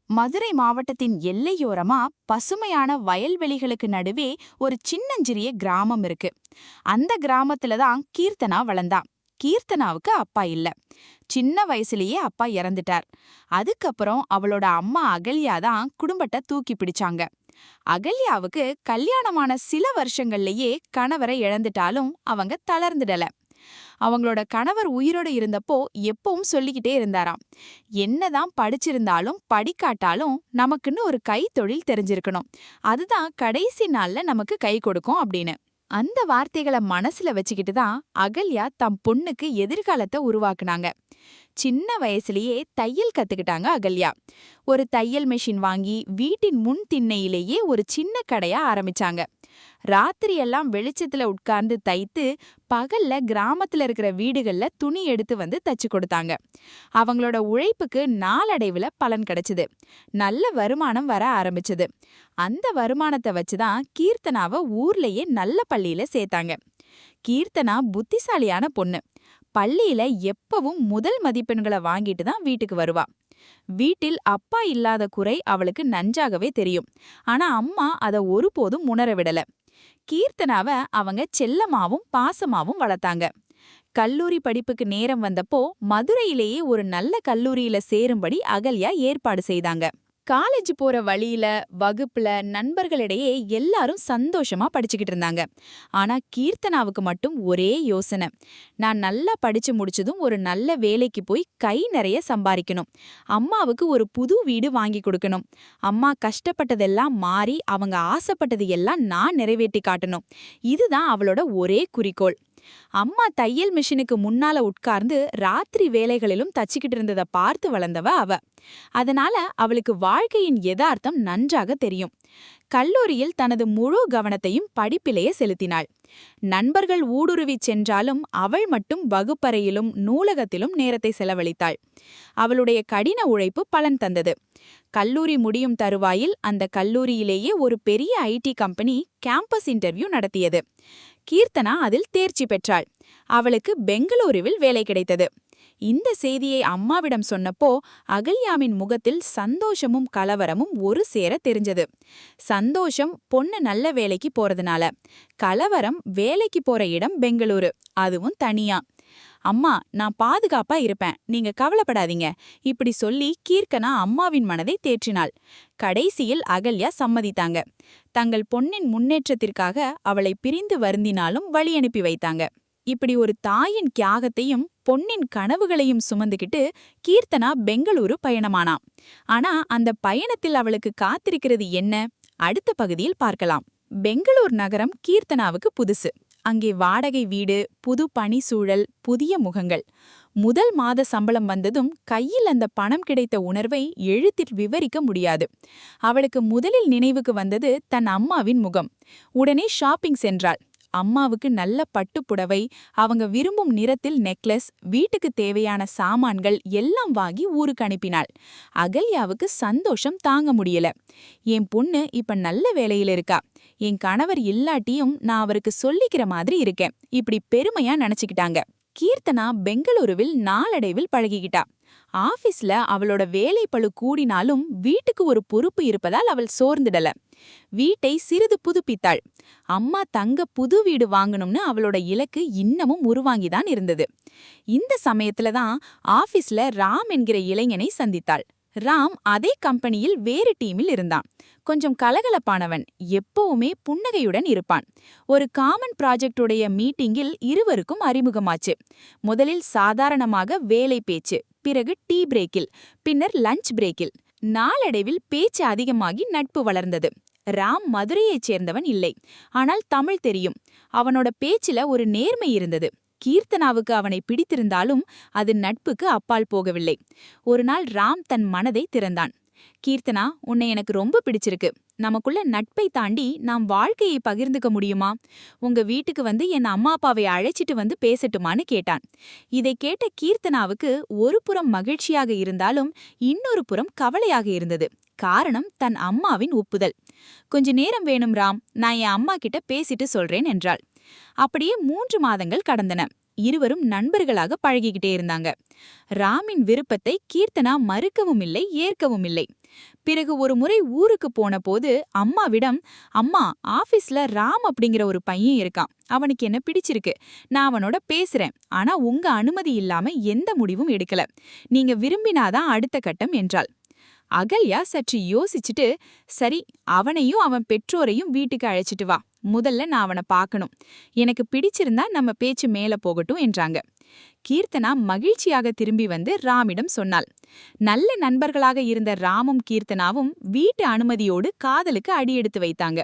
மதுரை மாவட்டத்தின் எல்லையோரமா பசுமையான வயல்வெளிகளுக்கு நடுவே ஒரு சின்னஞ்சிறிய கிராமம் இருக்கு. அந்த கிராமத்துல தான் கீர்த்தனா வளர்ந்தா. கீர்த்தனாவுக்கு அப்பா இல்ல. சின்ன வயசுலயே அப்பா இறந்துட்டார். அதுக்கப்புறம் அவளோட அம்மா அகல்யா தான் குடும்பத்தை தூக்கி பிடிச்சாங்க. அகல்யாவுக்கு கல்யாணமான சில வருஷங்கள்லயே கணவரை இழந்துட்டாலும் அவங்க தளர்ந்துடல. அவங்களோட கணவர் உயிரோட இருந்தப்போ எப்பவும் சொல்லிக்கிட்டே இருந்தாராம், என்னதான் படிச்சிருந்தாலும் படிக்காட்டாலும் நமக்குன்னு ஒரு கைத்தொழில் தெரிஞ்சிருக்கணும், அதுதான் கடைசி நாள்ல நமக்கு கை கொடுக்கும் அப்படின்னு. அந்த வார்த்தைகளை மனசுல வச்சுக்கிட்டு தான் அகல்யா தம் பொண்ணுக்கு எதிர்காலத்தை உருவாக்குனாங்க. சின்ன வயசுலயே தையல் கத்துக்கிட்டாங்க அகல்யா. ஒரு தையல் மெஷின் வாங்கி வீட்டின் முன் திண்ணையிலேயே ஒரு சின்ன கடையா ஆரம்பிச்சாங்க. ராத்திரியெல்லாம் வெளிச்சத்துல உட்கார்ந்து தைத்து பகல்ல கிராமத்துல இருக்கிற வீடுகள்ல துணி எடுத்து வந்து தச்சு கொடுத்தாங்க. அவங்களோட உழைப்புக்கு நாளடைவுல பலன் கிடைச்சது. நல்ல வருமானம் வர ஆரம்பிச்சது. அந்த வருமானத்தை வச்சுதான் கீர்த்தனாவை ஊர்லயே நல்ல பள்ளியில சேர்த்தாங்க. கீர்த்தனா புத்திசாலியான பொண்ணு. பள்ளியில எப்பவும் முதல் மதிப்பெண்களை வாங்கிட்டு தான் வீட்டுக்கு வருவா. வீட்டில் அப்பா இல்லாத குறை அவளுக்கு நன்றாகவே தெரியும். ஆனா அம்மா அதை ஒருபோதும் உணர விடல. கீர்த்தனாவ அவங்க செல்லமாவும் பாசமாவும் வளர்த்தாங்க. கல்லூரி படிப்புக்கு நேரம் வந்தப்போ மதுரையிலேயே ஒரு நல்ல கல்லூரியில சேரும்படி அகல்யா ஏற்பாடு செய்தாங்க. காலேஜ் போற வழியில வகுப்புல நண்பர்களிடையே எல்லாரும் சந்தோஷமா படிச்சுக்கிட்டு இருந்தாங்க. ஆனா கீர்த்தனாவுக்கு மட்டும் ஒரே யோசனை, நான் நல்லா படிச்சு முடிச்சதும் ஒரு நல்ல வேலைக்கு போய் கை நிறைய சம்பாதிக்கணும், அம்மாவுக்கு ஒரு புது வீடு வாங்கி கொடுக்கணும், அம்மா கஷ்டப்பட்டதெல்லாம் மாறி அவங்க ஆசைப்பட்டது எல்லாம் நான் நிறைவேற்றி காட்டணும். இதுதான் அவளோட ஒரே குறிக்கோள். அம்மா தையல் மிஷினுக்கு முன்னால உட்கார்ந்து ராத்திரி வேலைகளிலும் தச்சுக்கிட்டு இருந்ததை பார்த்து வளர்ந்தவ அவ. அதனால அவளுக்கு வாழ்க்கையின் யதார்த்தம் நன்றாக தெரியும். கல்லூரியில் தனது முழு கவனத்தையும் படிப்பிலேயே செலுத்தினாள். நண்பர்கள் ஊடுருவிச் சென்றாலும் அவள் மட்டும் வகுப்பறையிலும் நூலகத்திலும் நேரத்தை செலவழித்தாள். அவளுடைய கடின உழைப்பு பலன் தந்தது. கல்லூரி முடியும் தருவாயில் அந்த கல்லூரியிலேயே ஒரு பெரிய ஐடி கம்பெனி கேம்பஸ் இன்டர்வியூ நடத்தியது. கீர்த்தனா அதில் தேர்ச்சி பெற்றாள். அவளுக்கு பெங்களூருவில் வேலை கிடைத்தது. இந்த செய்தியை அம்மாவிடம் சொன்னப்போ அகல்யாவின் முகத்தில் சந்தோஷமும் கலவரமும் ஒரு சேர தெரிஞ்சது. சந்தோஷம் பொண்ணு நல்ல வேலைக்கு போறதுனால, கலவரம் வேலைக்கு போற இடம் பெங்களூரு, அதுவும் தனியா. அம்மா, நான் பாதுகாப்பா இருப்பேன், நீங்க கவலைப்படாதீங்க, இப்படி சொல்லி கீர்த்தனா அம்மாவின் மனதை தேற்றினாள். கடைசியில் அகல்யா சம்மதித்தாங்க. தங்கள் பொன்னின் முன்னேற்றத்திற்காக அவளை பிரிந்து வருந்தினாலும் வழி அனுப்பி வைத்தாங்க. இப்படி ஒரு தாயின் தியாகத்தையும் பொன்னின் கனவுகளையும் சுமந்துகிட்டு கீர்த்தனா பெங்களூரு பயணமானாம். ஆனா அந்த பயணத்தில் அவளுக்கு காத்திருக்கிறது என்ன? அடுத்த பகுதியில் பார்க்கலாம். பெங்களூர் நகரம் கீர்த்தனாவுக்கு புதுசு. அங்கே வாடகை வீடு, புது பணி சூழல், புதிய முகங்கள். முதல் மாத சம்பளம் வந்ததும் கையில் அந்த பணம் கிடைத்த உணர்வை எழுத்தில் விவரிக்க முடியாது. அவளுக்கு முதலில் நினைவுக்கு வந்தது தன் அம்மாவின் முகம். உடனே ஷாப்பிங் சென்றாள். அம்மாவுக்கு நல்ல பட்டுப்புடவை, அவங்க விரும்பும் நிறத்தில் நெக்லஸ், வீட்டுக்கு தேவையான சாமான்கள் எல்லாம் வாங்கி ஊருக்கு அனுப்பினாள். அகல்யாவுக்கு சந்தோஷம் தாங்க முடியல. என் பொண்ணு இப்ப நல்ல வேலையில இருக்கா, என் கணவர் இல்லாட்டியும் நான் அவருக்கு சொல்லிக்கிற மாதிரி இருக்கேன், இப்படி பெருமையா நினைச்சுக்கிட்டாங்க. கீர்த்தனா பெங்களூருவில் நாளடைவில் பழகிக்கிட்டா. ஆபீஸ்ல அவளோட வேலை பளு கூடினாலும் வீட்டுக்கு ஒரு பொறுப்பு இருப்பதால் அவள் சோர்ந்துடல. வீட்டை சிறிது புதுப்பித்தாள். அம்மா தங்க புது வீடு வாங்கணும்னு அவளோட இலக்கு இன்னமும் உருவாங்கிதான் இருந்தது. இந்த சமயத்துல தான் ஆபீஸ்ல ராம் என்கிற இளைஞனை சந்தித்தாள். ராம் அதே கம்பெனியில் வேறு டீமில் இருந்தான். கொஞ்சம் கலகலப்பானவன், எப்பவுமே புன்னகையுடன் இருப்பான். ஒரு காமன் ப்ராஜெக்டுடைய மீட்டிங்கில் இருவருக்கும் அறிமுகமாச்சு. முதலில் சாதாரணமாக வேலை பேச்சு, பிறகு டீ பிரேக்கில், பின்னர் லஞ்ச் பிரேக்கில். நாளடைவில் பேச்சு அதிகமாகி நட்பு வளர்ந்தது. ராம் மதுரையைச் சேர்ந்தவன் இல்லை, ஆனால் தமிழ் தெரியும். அவனோட பேச்சில ஒரு நேர்மை இருந்தது. கீர்த்தனாவுக்கு அவனை பிடித்திருந்தாலும் அது நட்புக்கு அப்பால் போகவில்லை. ஒரு நாள் ராம் தன் மனதை திறந்தான். கீர்த்தனா, உன்னை எனக்கு ரொம்ப பிடிச்சிருக்கு. நமக்குள்ள நட்பை தாண்டி நாம் வாழ்க்கையை பகிர்ந்துக்க முடியுமா? உங்க வீட்டுக்கு வந்து என் அம்மா அப்பாவை அழைச்சிட்டு வந்து பேசட்டுமான்னு கேட்டான். இதை கேட்ட கீர்த்தனாவுக்கு ஒரு புறம் மகிழ்ச்சியாக இருந்தாலும் இன்னொரு புறம் கவலையாக இருந்தது. காரணம் தன் அம்மாவின் ஒப்புதல். கொஞ்ச நேரம் வேணும் ராம், நான் என் அம்மா கிட்ட பேசிட்டு சொல்றேன் என்றாள். அப்படியே 3 மாதங்கள் கடந்தன. இருவரும் நண்பர்களாக பழகிக்கிட்டே இருந்தாங்க. ராமின் விருப்பத்தை கீர்த்தனா மறுக்கவும் இல்லை, ஏற்கவும் இல்லை. பிறகு ஒரு முறை ஊருக்கு போன போது அம்மாவிடம், அம்மா, ஆபீஸ்ல ராம் அப்படிங்கிற ஒரு பையன் இருக்கான், அவனுக்கு என்ன பிடிச்சிருக்கு, நான் அவனோட பேசுறேன், ஆனா உங்க அனுமதி இல்லாம எந்த முடிவும் எடுக்கல, நீங்க விரும்பினாதான் அடுத்த கட்டம் என்றாள். அகல்யா சற்று யோசிச்சுட்டு, சரி, அவனையும் அவன் பெற்றோரையும் வீட்டுக்கு அழைச்சிட்டு வா, முதல்ல நான் அவனை பார்க்கணும், எனக்கு பிடிச்சிருந்தா நம்ம பேச்சு மேல போகட்டும் என்றாங்க. கீர்த்தனா மகிழ்ச்சியாக திரும்பி வந்து ராமிடம் சொன்னாள். நல்ல நண்பர்களாக இருந்த ராமும் கீர்த்தனாவும் வீட்டு அனுமதியோடு காதலுக்கு அடியெடுத்து வைத்தாங்க.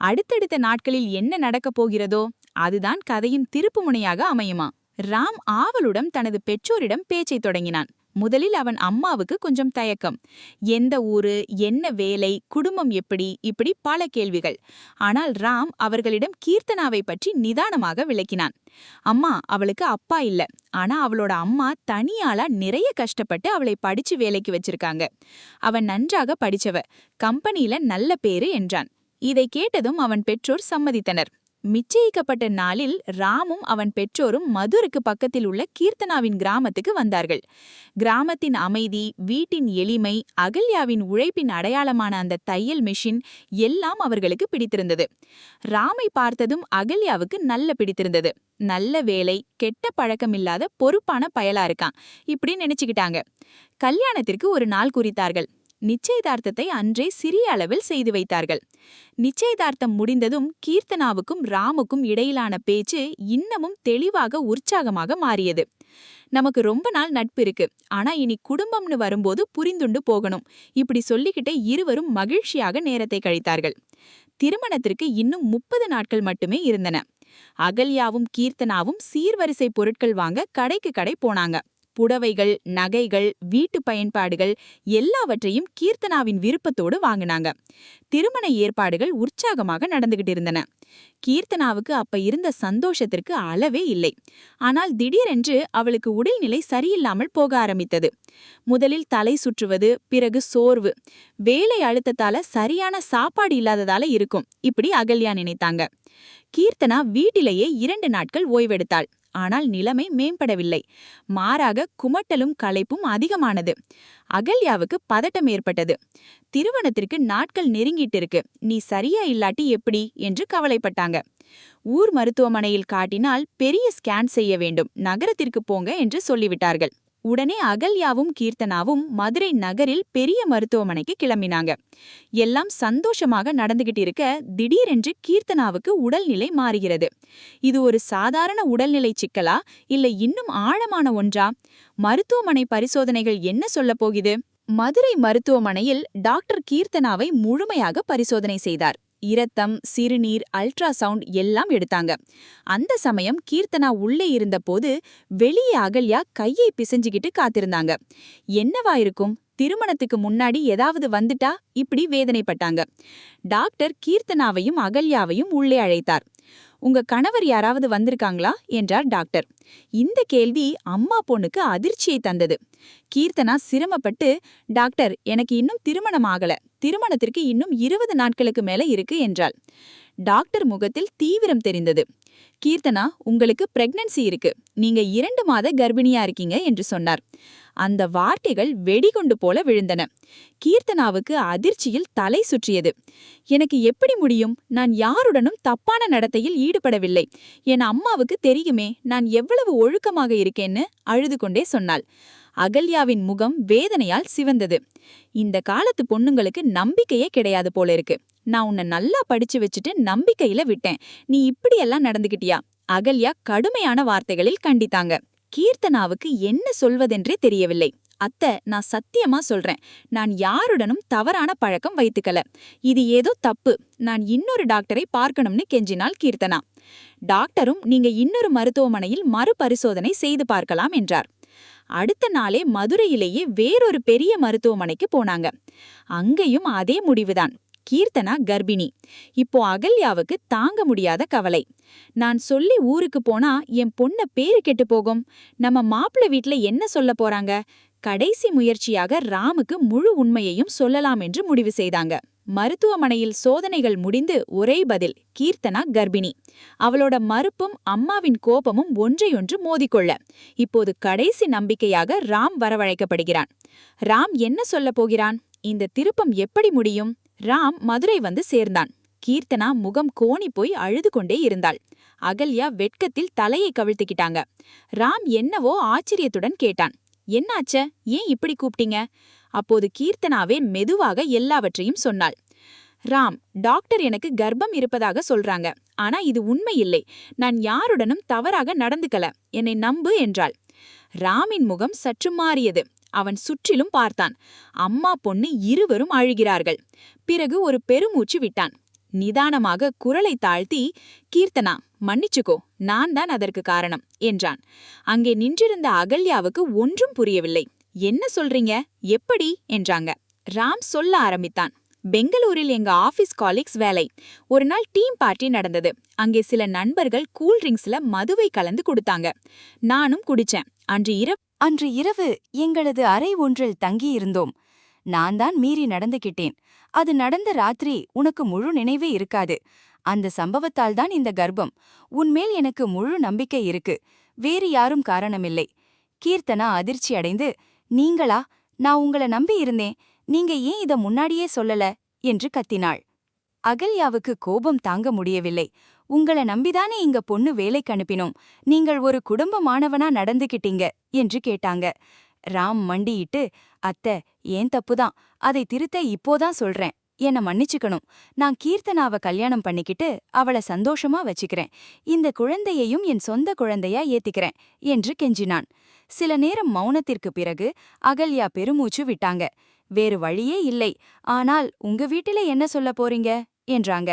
அடுத்தடுத்த நாட்களில் என்ன நடக்கப் போகிறதோ அதுதான் கதையின் திருப்புமுனையாக அமையுமா? ராம் ஆவலுடன் தனது பெற்றோரிடம் பேச்சைத் தொடங்கினான். முதலில் அவன் அம்மாவுக்கு கொஞ்சம் தயக்கம். எந்த ஊரு, என்ன வேலை, குடும்பம் எப்படி, இப்படி பல கேள்விகள். ஆனால் ராம் அவர்களிடம் கீர்த்தனாவை பற்றி நிதானமாக விளக்கினான். அம்மா, அவளுக்கு அப்பா இல்ல, ஆனா அவளோட அம்மா தனியாளா நிறைய கஷ்டப்பட்டு அவளை படிச்சு வேலைக்கு வச்சிருக்காங்க. அவன் நன்றாக படிச்சவ, கம்பெனியில நல்ல பேரு என்றான். இதை கேட்டதும் அவன் பெற்றோர் சம்மதித்தனர். நிச்சயிக்கப்பட்ட நாளில் ராமும் அவன் பெற்றோரும் மதுருக்கு பக்கத்தில் உள்ள கீர்த்தனாவின் கிராமத்துக்கு வந்தார்கள். கிராமத்தின் அமைதி, வீட்டின் எளிமை, அகல்யாவின் உழைப்பின் அடையாளமான அந்த தையல் மெஷின் எல்லாம் அவர்களுக்கு பிடித்திருந்தது. ராமை பார்த்ததும் அகல்யாவுக்கு நல்ல பிடித்திருந்தது. நல்ல வேலை, கெட்ட பழக்கமில்லாத பொறுப்பான பயலா இருக்கான், இப்படி நினைச்சுக்கிட்டாங்க. கல்யாணத்திற்கு ஒரு நாள் குறித்தார்கள். நிச்சயதார்த்தத்தை அன்றே சிறிய அளவில் செய்து வைத்தார்கள். நிச்சயதார்த்தம் முடிந்ததும் கீர்த்தனாவுக்கும் ராமுக்கும் இடையிலான பேச்சு இன்னமும் தெளிவாக, உற்சாகமாக மாறியது. நமக்கு ரொம்ப நாள் நட்பு இருக்கு, ஆனா இனி குடும்பம்னு வரும்போது புரிந்துண்டு போகணும், இப்படி சொல்லிக்கிட்டே இருவரும் மகிழ்ச்சியாக நேரத்தை கழித்தார்கள். திருமணத்திற்கு இன்னும் 30 நாட்கள் மட்டுமே இருந்தன. அகல்யாவும் கீர்த்தனாவும் சீர்வரிசை பொருட்கள் வாங்க கடைக்கு கடை போனாங்க. புடவைகள், நகைகள், வீட்டு பயன்பாடுகள் எல்லாவற்றையும் கீர்த்தனாவின் விருப்பத்தோடு வாங்கினாங்க. திருமண ஏற்பாடுகள் உற்சாகமாக நடந்துகிட்டு இருந்தன. கீர்த்தனாவுக்கு அப்ப இருந்த சந்தோஷத்திற்கு அளவே இல்லை. ஆனால் திடீரென்று அவளுக்கு உடல்நிலை சரியில்லாமல் போக ஆரம்பித்தது. முதலில் தலை சுற்றுவது, பிறகு சோர்வு. வேலை அழுத்தத்தால சரியான சாப்பாடு இல்லாததால இருக்கும், இப்படி அகல்யா நினைத்தாங்க. கீர்த்தனா வீட்டிலேயே 2 நாட்கள் ஓய்வெடுத்தாள். ஆனால் நிலைமை மேம்படவில்லை. மாறாக குமட்டலும் களைப்பும் அதிகமானது. அகல்யாவுக்கு பதட்டம் ஏற்பட்டது. திருமணத்திற்கு நாட்கள் நெருங்கிட்டு இருக்கு, நீ சரியா இல்லாட்டி எப்படி என்று கவலைப்பட்டாங்க. ஊர் மருத்துவமனையில் காட்டினால் பெரிய ஸ்கேன் செய்ய வேண்டும், நகரத்திற்கு போங்க என்று சொல்லிவிட்டார்கள். உடனே அகல்யாவும் கீர்த்தனாவும் மதுரை நகரில் பெரிய மருத்துவமனைக்கு கிளம்பினாங்க. எல்லாம் சந்தோஷமாக நடந்துகிட்டு இருக்க திடீரென்று கீர்த்தனாவுக்கு உடல்நிலை மாறுகிறது. இது ஒரு சாதாரண உடல்நிலை சிக்கலா, இல்லை இன்னும் ஆழமான ஒன்றா? மருத்துவமனை பரிசோதனைகள் என்ன சொல்லப் போகுது? மதுரை மருத்துவமனையில் டாக்டர் கீர்த்தனாவை முழுமையாக பரிசோதனை செய்தார். இரத்தம், சிறுநீர், அல்ட்ராசவுண்ட் எல்லாம் எடுத்தாங்க. அந்த சமயம் கீர்த்தனா உள்ளே இருந்தபோது வெளியே அகல்யா கையை பிசைஞ்சுக்கிட்டு காத்திருந்தாங்க. என்னவா இருக்கும்? திருமணத்துக்கு முன்னாடி ஏதாவது வந்துட்டா? இப்படி வேதனைப்பட்டாங்க. டாக்டர் கீர்த்தனாவையும் அகல்யாவையும் உள்ளே அழைத்தார். உங்க கணவர் யாராவது வந்திருக்காங்களா என்றார் டாக்டர். இந்த கேள்வி அம்மா பொண்ணுக்கு அதிர்ச்சியை தந்தது. கீர்த்தனா சிரமப்பட்டு, டாக்டர், எனக்கு இன்னும் திருமணம் ஆகல, திருமணத்திற்கு இன்னும் 20 நாட்களுக்கு மேல இருக்கு என்றாள். டாக்டர் முகத்தில் தீவிரம் தெரிந்தது. கீர்த்தனா, உங்களுக்கு பிரெக்னன்சி இருக்கு, நீங்க 2 மாத கர்ப்பிணியா இருக்கீங்க என்று சொன்னார். அந்த வார்த்தைகள் வெடிகுண்டு போல விழுந்தன. கீர்த்தனாவுக்கு அதிர்ச்சியில் தலை சுற்றியது. எனக்கு எப்படி முடியும்? நான் யாருடனும் தப்பான நடத்தையில் ஈடுபடவில்லை. என் அம்மாவுக்கு தெரியுமே, நான் எவ்வளவு ஒழுக்கமாக இருக்கேன்னு அழுது கொண்டே சொன்னாள். அகல்யாவின் முகம் வேதனையால் சிவந்தது. இந்த காலத்து பொண்ணுங்களுக்கு நம்பிக்கையே கிடையாது போல இருக்கு. நான் உன்னை நல்லா படிச்சு வச்சுட்டு நம்பிக்கையில விட்டேன், நீ இப்படியெல்லாம் நடந்துகிட்டியா? அகல்யா கடுமையான வார்த்தைகளில் கண்டித்தாங்க. கீர்த்தனாவுக்கு என்ன சொல்வதென்றே தெரியவில்லை. அத்தை, நான் சத்தியமா சொல்றேன், நான் யாருடனும் தவறான பழக்கம் வைத்துக்கல. இது ஏதோ தப்பு, நான் இன்னொரு டாக்டரை பார்க்கணும்னு கெஞ்சினாள் கீர்த்தனா. டாக்டரும் நீங்க இன்னொரு மருத்துவமனையில் மறுபரிசோதனை செய்து பார்க்கலாம் என்றார். அடுத்த நாளே மதுரையிலேயே வேறொரு பெரிய மருத்துவமனைக்கு போனாங்க. அங்கேயும் அதே முடிவுதான், கீர்த்தனா கர்ப்பிணி. இப்போ அகல்யாவுக்கு தாங்க முடியாத கவலை. நான் சொல்லி ஊருக்கு போனா என் பொண்ண பேரு கெட்டு போகும், நம்ம மாப்பிள்ளை வீட்ல என்ன சொல்ல போறாங்க? கடைசி முயற்சியாக ராமுக்கு முழு உண்மையையும் சொல்லலாம் என்று முடிவு செய்தாங்க. மருத்துவமனையில் சோதனைகள் முடிந்து ஒரே பதில், கீர்த்தனா கர்ப்பிணி. அவளோட மறுப்பும் அம்மாவின் கோபமும் ஒன்றையொன்று மோதிக்கொள்ள இப்போது கடைசி நம்பிக்கையாக ராம் வரவழைக்கப்படுகிறான். ராம் என்ன சொல்லப் போகிறான்? இந்த திருப்பம் எப்படி முடியும்? ராம் மதுரை வந்து சேர்ந்தான். கீர்த்தனா முகம் கோணி போய் அழுது கொண்டே இருந்தாள். அகல்யா வெட்கத்தில் தலையை கவிழ்த்துக்கிட்டாங்க. ராம் என்னவோ ஆச்சரியத்துடன் கேட்டான், என்னாச்ச? ஏன் இப்படி கூப்பிட்டீங்க? அப்போது கீர்த்தனாவே மெதுவாக எல்லாவற்றையும் சொன்னாள். ராம், டாக்டர் எனக்கு கர்ப்பம் இருப்பதாக சொல்றாங்க. ஆனா இது உண்மை இல்லை. நான் யாருடனும் தவறாக நடந்துக்கல. என்னை நம்பு என்றாள். ராமின் முகம் சற்று மாறியது. அவன் சுற்றிலும் பார்த்தான். அம்மா பொண்ணு இருவரும் அழுகிறார்கள். பிறகு ஒரு பெருமூச்சு விட்டான். நிதானமாக குரலை தாழ்த்தி, கீர்த்தனா, மன்னிச்சுக்கோ, நான் தான் அதற்கு காரணம் என்றான். அங்கே நின்றிருந்த அகல்யாவுக்கு ஒன்றும் புரியவில்லை. என்ன சொல்றீங்க? எப்படி என்றாங்க. ராம் சொல்ல ஆரம்பித்தான். பெங்களூரில் எங்க ஆபீஸ் காலீக்ஸ் வேலை. ஒரு நாள் டீம் பார்ட்டி நடந்தது. அங்கே சில நண்பர்கள் கூல்ட்ரிங்க்ஸ்ல மதுவை கலந்து கொடுத்தாங்க. நானும் குடிச்சேன். அன்று இரவு எங்களது அறை ஒன்றில் தங்கியிருந்தோம். நான் தான் மீறி நடந்துகிட்டேன். அது நடந்த ராத்திரி உனக்கு முழு நினைவே இருக்காது. அந்த சம்பவத்தால் தான் இந்த கர்ப்பம். உன்மேல் எனக்கு முழு நம்பிக்கை இருக்கு. வேறு யாரும் காரணமில்லை. கீர்த்தனா அதிர்ச்சி அடைந்து, நீங்களா? நான் உங்கள நம்பி இருந்தேன். நீங்க ஏன் இத முன்னாடியே சொல்லல என்று கத்தினாள். அகல்யாவுக்கு கோபம் தாங்க முடியவில்லை. உங்கள நம்பிதானே இங்க பொண்ணு வேலைக்கு அனுப்பினோம். நீங்கள் ஒரு குடும்பமானவனா நடந்துகிட்டீங்க என்று கேட்டாங்க. ராம் மண்டியிட்டு, அத்தை, ஏன் தப்புதான். அதை திருத்த இப்போதான் சொல்றேன். என்ன மன்னிச்சுக்கணும். நான் கீர்த்தனாவ கல்யாணம் பண்ணிக்கிட்டு அவளை சந்தோஷமா வச்சுக்கிறேன். இந்த குழந்தையையும் என் சொந்த குழந்தையா ஏத்திக்கிறேன் என்று கெஞ்சினான். சில நேரம் மௌனத்திற்கு பிறகு அகல்யா பெருமூச்சு விட்டாங்க. வேறு வழியே இல்லை. ஆனால் உங்க வீட்டில என்ன சொல்ல போறீங்க என்றாங்க.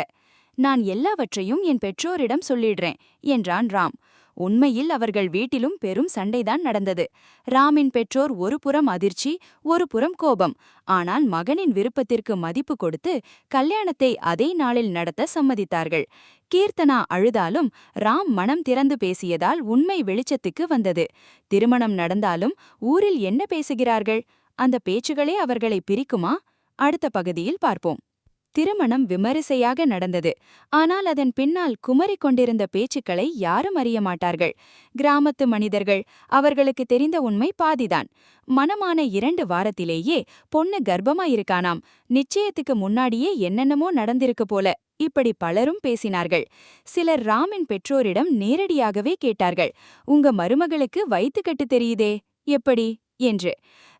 நான் எல்லாவற்றையும் என் பெற்றோரிடம் சொல்லிடுறேன் என்றான் ராம். உண்மையில் அவர்கள் வீட்டிலும் பெரும் சண்டைதான் நடந்தது. ராமின் பெற்றோர் ஒரு புறம் அதிர்ச்சி, ஒரு புறம் கோபம். ஆனால் மகனின் விருப்பத்திற்கு மதிப்பு கொடுத்து கல்யாணத்தை அதே நாளில் நடத்த சம்மதித்தார்கள். கீர்த்தனா அழுதாலும் ராம் மனம் திறந்து பேசியதால் உண்மை வெளிச்சத்துக்கு வந்தது. திருமணம் நடந்தாலும் ஊரில் என்ன பேசுகிறார்கள்? அந்த பேச்சுகளே அவர்களை பிரிக்குமா? அடுத்த பகுதியில் பார்ப்போம். திருமணம் விமரிசையாக நடந்தது. ஆனால் அதன் பின்னால் குமரிக் கொண்டிருந்த பேச்சுக்களை யாரும் அறிய மாட்டார்கள். கிராமத்து மனிதர்கள். அவர்களுக்கு தெரிந்த உண்மை பாதிதான். மணமான 2 வாரத்திலேயே பொண்ணு கர்ப்பமாயிருக்கானாம். நிச்சயத்துக்கு முன்னாடியே என்னென்னமோ நடந்திருக்கு போல. இப்படி பலரும் பேசினார்கள். சிலர் ராமின் பெற்றோரிடம் நேரடியாகவே கேட்டார்கள், உங்க மருமகளுக்கு வயித்துக்கட்டு தெரியுதே, எப்படி என்று.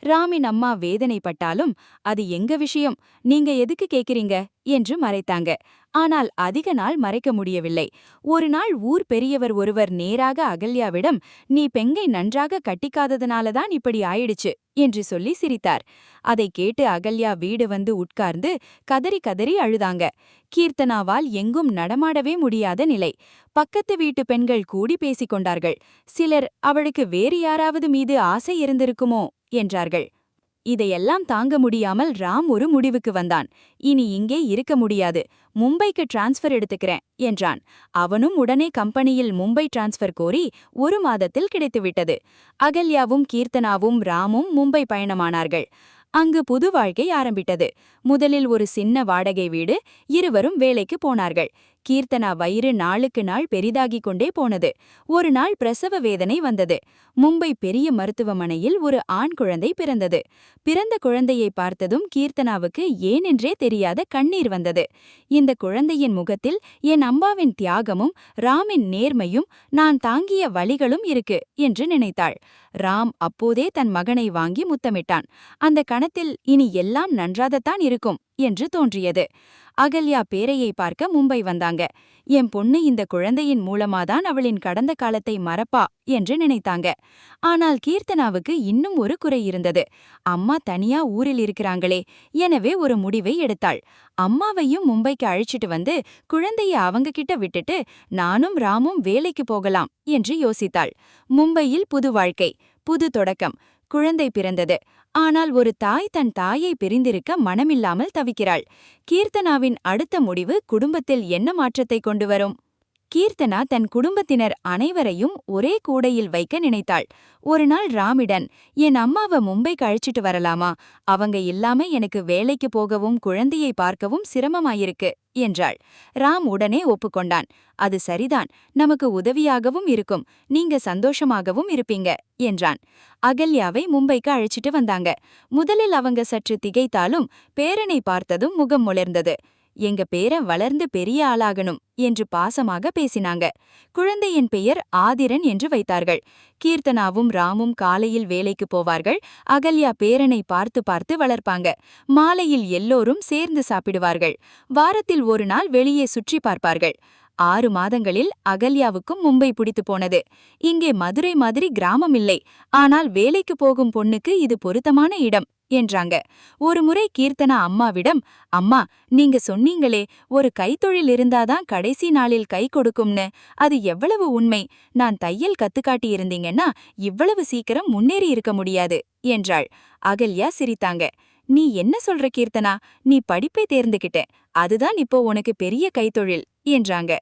ராமின் அம்மா வேதனைப்பட்டாலும், அது எங்க விஷயம், நீங்க எதுக்கு கேக்குறீங்க என்று மறைத்தாங்க. ஆனால் அதிக நாள் மறைக்க முடியவில்லை. ஒரு நாள் ஊர் பெரியவர் ஒருவர் நேராக அகல்யாவிடம், நீ பெங்கை நன்றாக கட்டிக்காததனாலதான் இப்படி ஆயிடுச்சு என்று சொல்லி சிரித்தார். அதை கேட்டு அகல்யா வீடு வந்து உட்கார்ந்து கதறி கதறி அழுதாங்க. கீர்த்தனாவால் எங்கும் நடமாடவே முடியாத நிலை. பக்கத்து வீட்டு பெண்கள் கூடி பேசிக் கொண்டார்கள். சிலர் அவளுக்கு வேறு யாராவது மீது ஆசை இருந்திருக்குமோ என்றார்கள். இதையெல்லாம் தாங்க முடியாமல் ராம் ஒரு முடிவுக்கு வந்தான். இனி இங்கே இருக்க முடியாது, மும்பைக்கு டிரான்ஸ்ஃபர் எடுத்துக்கிறேன் என்றான். அவனும் உடனே கம்பெனியில் மும்பை டிரான்ஸ்ஃபர் கோரி 1 மாதத்தில் கிடைத்துவிட்டது. அகல்யாவும் கீர்த்தனாவும் ராமும் மும்பை பயணமானார்கள். அங்கு புது வாழ்க்கை ஆரம்பிட்டது. முதலில் ஒரு சின்ன வாடகை வீடு. இருவரும் வேலைக்கு போனார்கள். கீர்த்தனா வயிறு நாளுக்கு நாள் பெரிதாகிக் கொண்டே போனது. ஒரு நாள் பிரசவ வேதனை வந்தது. மும்பை பெரிய மருத்துவமனையில் ஒரு ஆண் குழந்தை பிறந்தது. பிறந்த குழந்தையை பார்த்ததும் கீர்த்தனாவுக்கு ஏனென்றே தெரியாத கண்ணீர் வந்தது. இந்த குழந்தையின் முகத்தில் என் அம்பாவின் தியாகமும் ராமின் நேர்மையும் நான் தாங்கிய வலிகளும் இருக்கு என்று நினைத்தாள். ராம் அப்போதே தன் மகனை வாங்கி முத்தமிட்டான். அந்த கணத்தில் இனி எல்லாம் நன்றாகத்தான் இருக்கும் என்று தோன்றியது. அகல்யா பேரையை பார்க்க மும்பை வந்தாங்க. என் பொண்ணு இந்த குழந்தையின் மூலமாதான் அவளின் கடந்த காலத்தை மறப்பா என்று நினைத்தாங்க. ஆனால் கீர்த்தனாவுக்கு இன்னும் ஒரு குறை இருந்தது. அம்மா தனியா ஊரில் இருக்கிறாங்களே, எனவே ஒரு முடிவை எடுத்தாள். அம்மாவையும் மும்பைக்கு அழைச்சிட்டு வந்து குழந்தைய அவங்க கிட்ட விட்டுட்டு நானும் ராமும் வேலைக்கு போகலாம் என்று யோசித்தாள். மும்பையில் புது வாழ்க்கை, புது தொடக்கம். குழந்தை பிறந்தது. ஆனால் ஒரு தாய் தன் தாயை பிரிந்திருக்க மனமில்லாமல் தவிக்கிறாள். கீர்த்தனாவின் அடுத்த முடிவு குடும்பத்தில் என்ன மாற்றத்தை கொண்டு வரும்? கீர்த்தனா தன் குடும்பத்தினர் அனைவரையும் ஒரே கூடையில் வைக்க நினைத்தாள். ஒரு நாள் ராமிடன், என் அம்மாவை மும்பைக்கு அழைச்சிட்டு வரலாமா? அவங்க இல்லாம எனக்கு வேலைக்கு போகவும் குழந்தையை பார்க்கவும் சிரமமாயிருக்கு என்றாள். ராம் உடனே ஒப்புக்கொண்டான். அது சரிதான், நமக்கு உதவியாகவும் இருக்கும், நீங்க சந்தோஷமாகவும் இருப்பீங்க என்றான். அகல்யாவை மும்பைக்கு அழைச்சிட்டு வந்தாங்க. முதலில் அவங்க சற்று திகைத்தாலும் பேரனை பார்த்ததும் முகம் முளர்ந்தது. எங்க பேரன் வளர்ந்து பெரிய ஆளாகணும் என்று பாசமாக பேசினாங்க. குழந்தையின் பெயர் ஆதிரன் என்று வைத்தார்கள். கீர்த்தனாவும் ராமும் காலையில் வேலைக்கு போவார்கள். அகல்யா பேரனை பார்த்து பார்த்து வளர்ப்பாங்க. மாலையில் எல்லோரும் சேர்ந்து சாப்பிடுவார்கள். வாரத்தில் ஒரு நாள் வெளியே சுற்றி பார்ப்பார்கள். 6 மாதங்களில் அகல்யாவுக்கும் மும்பை பிடித்து போனது. இங்கே மதுரை மாதிரி கிராமம் இல்லை, ஆனால் வேலைக்கு போகும் பொண்ணுக்கு இது பொருத்தமான இடம் என்றாங்க. ஒருமுறை கீர்த்தனா அம்மாவிடம், அம்மா, நீங்க சொன்னீங்களே ஒரு கைத்தொழில் இருந்தாதான் கடைசி நாளில் கை கொடுக்கும்னு, அது எவ்வளவு உண்மை? நான் தையல் கத்துக்காட்டி இருந்தீங்கன்னா இவ்வளவு சீக்கிரம் முன்னேறி இருக்க முடியாது என்றாள். அகல்யா சிரித்தாங்க. நீ என்ன சொல்ற கீர்த்தனா? நீ படிப்பை தேர்ந்துகிட்ட, அதுதான் இப்போ உனக்கு பெரிய கைத்தொழில் என்றாங்க.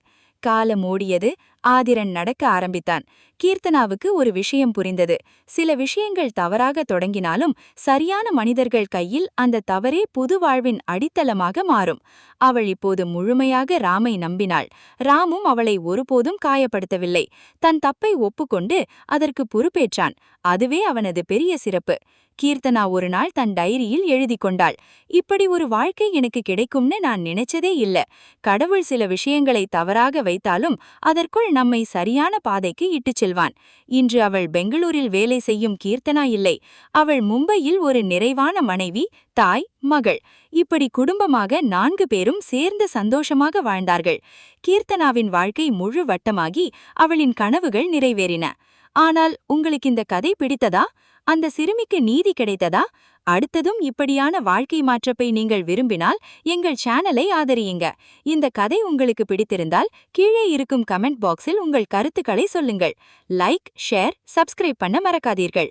காலம் ஓடியது. ஆதிரன் நடக்க ஆரம்பித்தான். கீர்த்தனாவுக்கு ஒரு விஷயம் புரிந்தது. சில விஷயங்கள் தவறாக தொடங்கினாலும் சரியான மனிதர்கள் கையில் அந்த தவறே புது வாழ்வின் அடித்தளமாக மாறும். அவள் இப்போது முழுமையாக ராமை நம்பினாள். ராமும் அவளை ஒருபோதும் காயப்படுத்தவில்லை. தன் தப்பை ஒப்புக்கொண்டு அதற்கு பொறுப்பேற்றான். அதுவே அவனது பெரிய சிறப்பு. கீர்த்தனா ஒரு நாள் தன் டைரியில் எழுதி கொண்டாள். இப்படி ஒரு வாழ்க்கை எனக்கு கிடைக்கும்னு நான் நினைச்சதே இல்ல. கடவுள் சில விஷயங்களை தவறாக வைத்தாலும் அதற்குள் நம்மை சரியான பாதைக்கு இட்டுச் செல்வான். இன்று அவள் பெங்களூரில் வேலை செய்யும் கீர்த்தனா இல்லை. அவள் மும்பையில் ஒரு நிறைவான மனைவி, தாய், மகள். இப்படி குடும்பமாக 4 பேரும் சேர்ந்து சந்தோஷமாக வாழ்ந்தார்கள். கீர்த்தனாவின் வாழ்க்கை முழு வட்டமாகி அவளின் கனவுகள் நிறைவேறின. ஆனால் உங்களுக்கு இந்த கதை பிடித்ததா? அந்த சிறுமிக்கு நீதி கிடைத்ததா? அடுத்ததும் இப்படியான வாழ்க்கை மாற்றத்தை நீங்கள் விரும்பினால் எங்கள் சேனலை ஆதரியுங்க. இந்த கதை உங்களுக்கு பிடித்திருந்தால் கீழே இருக்கும் கமெண்ட் பாக்ஸில் உங்கள் கருத்துக்களை சொல்லுங்கள். லைக், ஷேர், சப்ஸ்கிரைப் பண்ண மறக்காதீர்கள்.